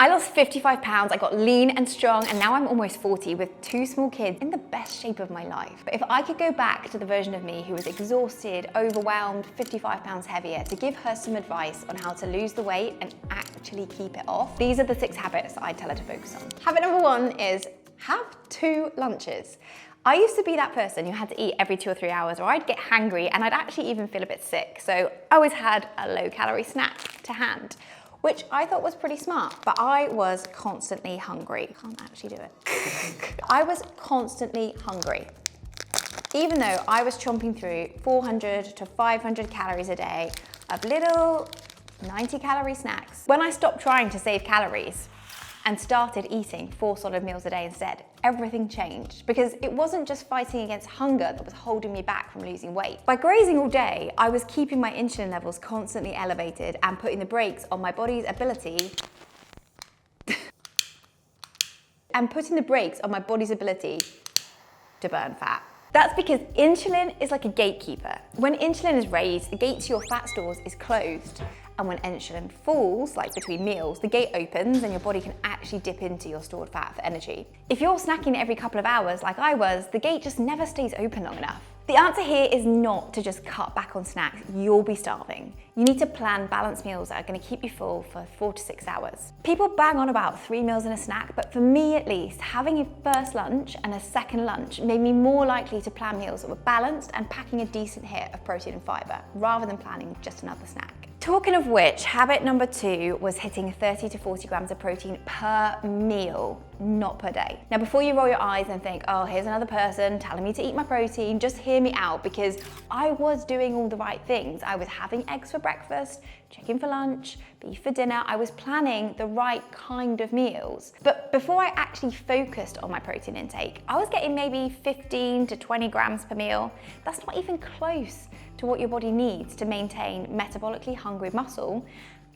I lost 55 pounds, I got lean and strong, and now I'm almost 40 with 2 small kids in the best shape of my life. But if I could go back to the version of me who was exhausted, overwhelmed, 55 pounds heavier, to give her some advice on how to lose the weight and actually keep it off, these are the 6 habits that I'd tell her to focus on. Habit number 1 is have 2 lunches. I used to be that person who had to eat every 2 or 3 hours, or I'd get hangry and I'd actually even feel a bit sick. So I always had a low calorie snack to hand, which I thought was pretty smart, but I was constantly hungry. Can't actually do it. I was constantly hungry. Even though I was chomping through 400 to 500 calories a day of little 90 calorie snacks. When I stopped trying to save calories and started eating 4 solid meals a day instead, everything changed, because it wasn't just fighting against hunger that was holding me back from losing weight. By grazing all day, I was keeping my insulin levels constantly elevated and putting the brakes on my body's ability to burn fat. That's because insulin is like a gatekeeper. When insulin is raised, the gate to your fat stores is closed. And when insulin falls, like between meals, the gate opens and your body can actually dip into your stored fat for energy. If you're snacking every couple of hours like I was, the gate just never stays open long enough. The answer here is not to just cut back on snacks. You'll be starving. You need to plan balanced meals that are going to keep you full for 4 to 6 hours. People bang on about 3 meals and a snack, but for me at least, having a first lunch and a second lunch made me more likely to plan meals that were balanced and packing a decent hit of protein and fiber, rather than planning just another snack. Talking of which, habit number 2 was hitting 30 to 40 grams of protein per meal, not per day. Now, before you roll your eyes and think, oh, here's another person telling me to eat my protein, just hear me out, because I was doing all the right things. I was having eggs for breakfast, chicken for lunch, beef for dinner. I was planning the right kind of meals. But before I actually focused on my protein intake, I was getting maybe 15 to 20 grams per meal. That's not even close to what your body needs to maintain metabolically hungry muscle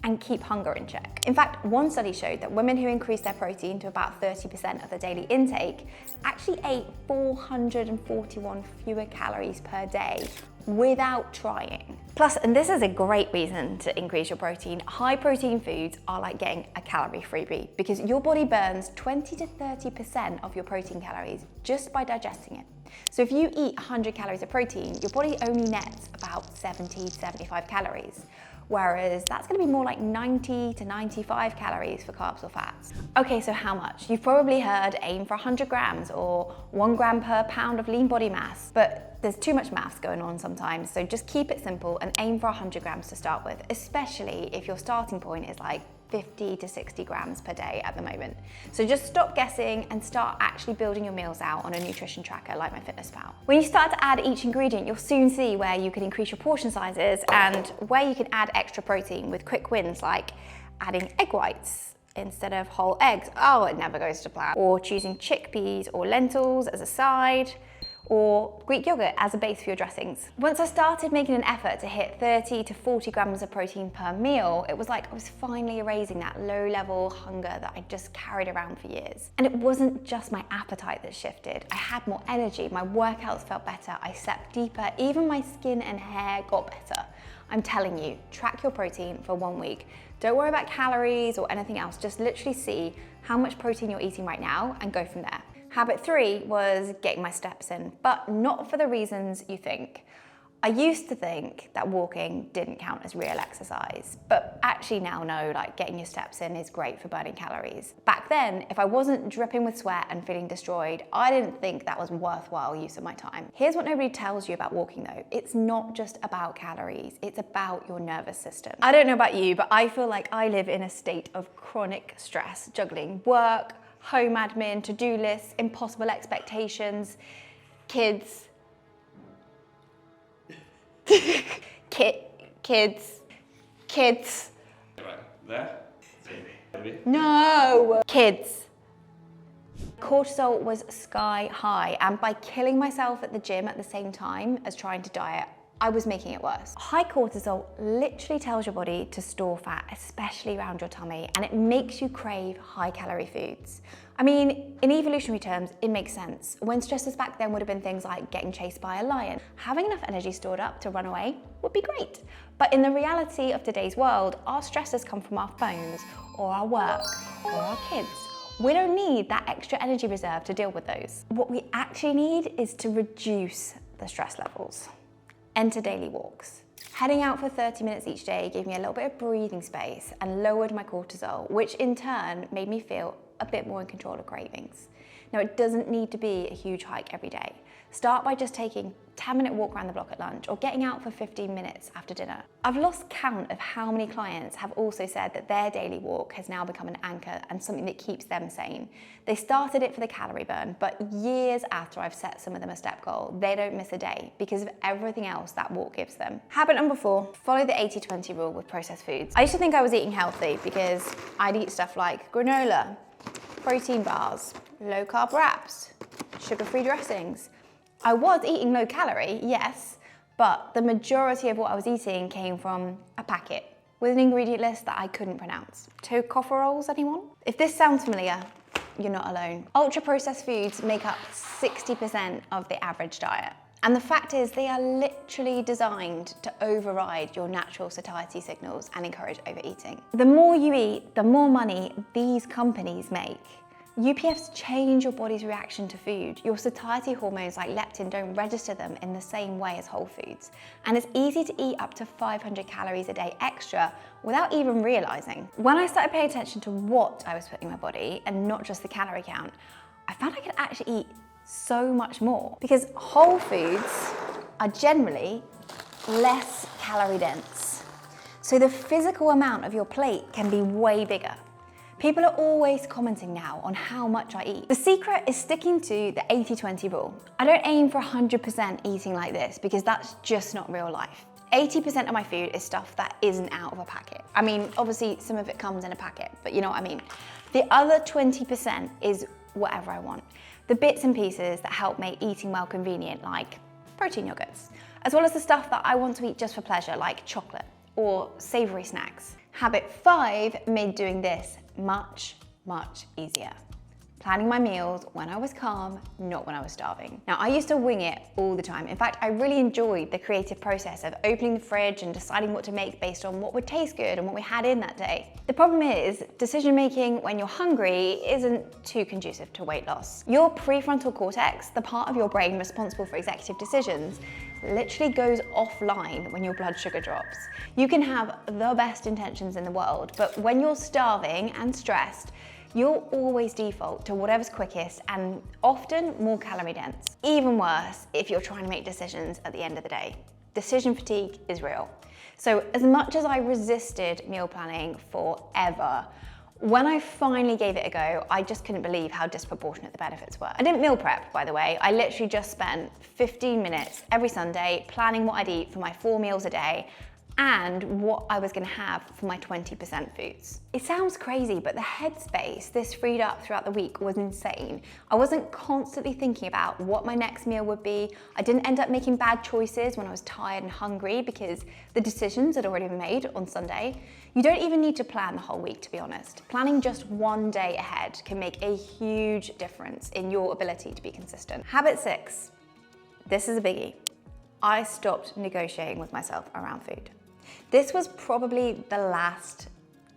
and keep hunger in check. In fact, one study showed that women who increased their protein to about 30% of their daily intake actually ate 441 fewer calories per day without trying. Plus, and this is a great reason to increase your protein, high protein foods are like getting a calorie freebie, because your body burns 20 to 30% of your protein calories just by digesting it. So if you eat 100 calories of protein, your body only nets about 70 to 75 calories. Whereas that's going to be more like 90 to 95 calories for carbs or fats. Okay, so how much? You've probably heard aim for 100 grams or 1 gram per pound of lean body mass, but there's too much maths going on sometimes, so just keep it simple and aim for 100 grams to start with, especially if your starting point is like 50 to 60 grams per day at the moment. So just stop guessing and start actually building your meals out on a nutrition tracker like MyFitnessPal. When you start to add each ingredient, you'll soon see where you can increase your portion sizes and where you can add extra protein with quick wins, like adding egg whites instead of whole eggs. Oh, it never goes to plan. Or choosing chickpeas or lentils as a side, or Greek yogurt as a base for your dressings. Once I started making an effort to hit 30 to 40 grams of protein per meal, it was like I was finally erasing that low-level hunger that I just carried around for years. And it wasn't just my appetite that shifted. I had more energy, my workouts felt better, I slept deeper, even my skin and hair got better. I'm telling you, track your protein for 1 week. Don't worry about calories or anything else, just literally see how much protein you're eating right now and go from there. Habit 3 was getting my steps in, but not for the reasons you think. I used to think that walking didn't count as real exercise, but actually now know like getting your steps in is great for burning calories. Back then, if I wasn't dripping with sweat and feeling destroyed, I didn't think that was worthwhile use of my time. Here's what nobody tells you about walking though. It's not just about calories, it's about your nervous system. I don't know about you, but I feel like I live in a state of chronic stress, juggling work, home admin, to-do lists, impossible expectations, kids. Kids. Right, there. Baby. No. Kids. Cortisol was sky high, and by killing myself at the gym at the same time as trying to diet, I was making it worse. High cortisol literally tells your body to store fat, especially around your tummy, and it makes you crave high calorie foods. I mean, in evolutionary terms, it makes sense. When stressors back then would have been things like getting chased by a lion. Having enough energy stored up to run away would be great. But in the reality of today's world, our stresses come from our phones, or our work, or our kids. We don't need that extra energy reserve to deal with those. What we actually need is to reduce the stress levels. Enter daily walks. Heading out for 30 minutes each day gave me a little bit of breathing space and lowered my cortisol, which in turn made me feel a bit more in control of cravings. Now, it doesn't need to be a huge hike every day. Start by just taking a 10-minute walk around the block at lunch or getting out for 15 minutes after dinner. I've lost count of how many clients have also said that their daily walk has now become an anchor and something that keeps them sane. They started it for the calorie burn, but years after I've set some of them a step goal, they don't miss a day because of everything else that walk gives them. Habit number 4, follow the 80-20 rule with processed foods. I used to think I was eating healthy because I'd eat stuff like granola, protein bars, low-carb wraps, sugar-free dressings. I was eating low calorie, yes, but the majority of what I was eating came from a packet with an ingredient list that I couldn't pronounce. Tocopherols, anyone? If this sounds familiar, you're not alone. Ultra-processed foods make up 60% of the average diet. And the fact is, they are literally designed to override your natural satiety signals and encourage overeating. The more you eat, the more money these companies make. UPFs change your body's reaction to food. Your satiety hormones like leptin don't register them in the same way as whole foods. And it's easy to eat up to 500 calories a day extra without even realizing. When I started paying attention to what I was putting in my body and not just the calorie count, I found I could actually eat so much more because whole foods are generally less calorie dense. So the physical amount of your plate can be way bigger. People are always commenting now on how much I eat. The secret is sticking to the 80-20 rule. I don't aim for 100% eating like this because that's just not real life. 80% of my food is stuff that isn't out of a packet. I mean, obviously some of it comes in a packet, but you know what I mean. The other 20% is whatever I want. The bits and pieces that help make eating well convenient, like protein yogurts, as well as the stuff that I want to eat just for pleasure, like chocolate or savory snacks. Habit 5 made doing this much easier. Planning my meals when I was calm, not when I was starving. Now, I used to wing it all the time. In fact, I really enjoyed the creative process of opening the fridge and deciding what to make based on what would taste good and what we had in that day. The problem is, decision making when you're hungry isn't too conducive to weight loss. Your prefrontal cortex, the part of your brain responsible for executive decisions, literally goes offline when your blood sugar drops. You can have the best intentions in the world, but when you're starving and stressed, you'll always default to whatever's quickest and often more calorie dense. Even worse if you're trying to make decisions at the end of the day. Decision fatigue is real. So as much as I resisted meal planning forever, when I finally gave it a go, I just couldn't believe how disproportionate the benefits were. I didn't meal prep, by the way. I literally just spent 15 minutes every Sunday planning what I'd eat for my 4 meals a day and what I was gonna have for my 20% foods. It sounds crazy, but the headspace this freed up throughout the week was insane. I wasn't constantly thinking about what my next meal would be. I didn't end up making bad choices when I was tired and hungry because the decisions had already been made on Sunday. You don't even need to plan the whole week, to be honest. Planning just one day ahead can make a huge difference in your ability to be consistent. Habit 6, this is a biggie. I stopped negotiating with myself around food. This was probably the last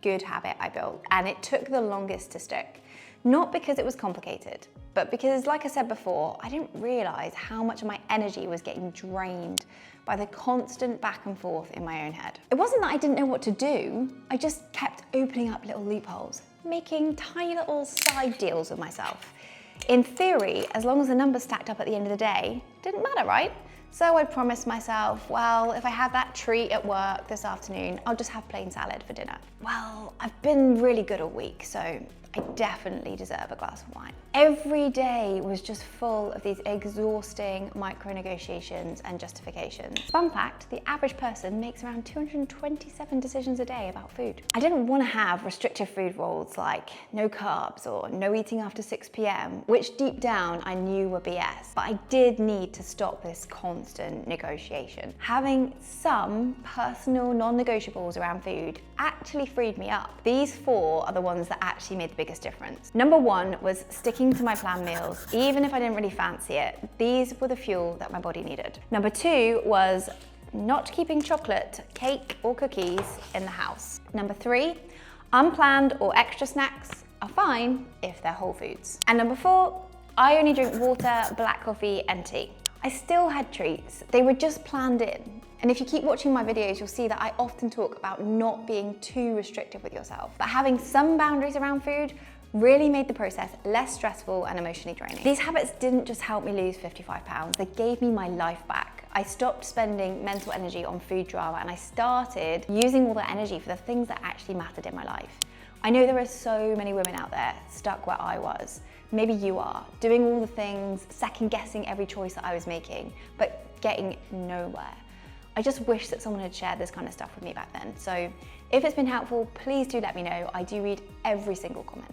good habit I built, and it took the longest to stick. Not because it was complicated, but because, like I said before, I didn't realize how much of my energy was getting drained by the constant back and forth in my own head. It wasn't that I didn't know what to do, I just kept opening up little loopholes, making tiny little side deals with myself. In theory, as long as the numbers stacked up at the end of the day, didn't matter, right? So I'd promise myself, well, if I have that treat at work this afternoon, I'll just have plain salad for dinner. Well, I've been really good all week, so I definitely deserve a glass of wine. Every day was just full of these exhausting micro negotiations and justifications. Fun fact, the average person makes around 227 decisions a day about food. I didn't want to have restrictive food rules like no carbs or no eating after 6 p.m, which deep down I knew were BS, but I did need to stop this constant negotiation. Having some personal non-negotiables around food actually freed me up. These 4 are the ones that actually made the biggest difference. Number 1 was sticking to my planned meals, even if I didn't really fancy it. These were the fuel that my body needed. Number 2 was not keeping chocolate, cake or cookies in the house. Number 3, unplanned or extra snacks are fine if they're whole foods. And number 4, I only drink water, black coffee and tea. I still had treats, they were just planned in. And if you keep watching my videos, you'll see that I often talk about not being too restrictive with yourself, but having some boundaries around food really made the process less stressful and emotionally draining. These habits didn't just help me lose 55 pounds, they gave me my life back. I stopped spending mental energy on food drama and I started using all that energy for the things that actually mattered in my life. I know there are so many women out there stuck where I was. Maybe you are, doing all the things, second guessing every choice that I was making, but getting nowhere. I just wish that someone had shared this kind of stuff with me back then. So if it's been helpful, please do let me know. I do read every single comment.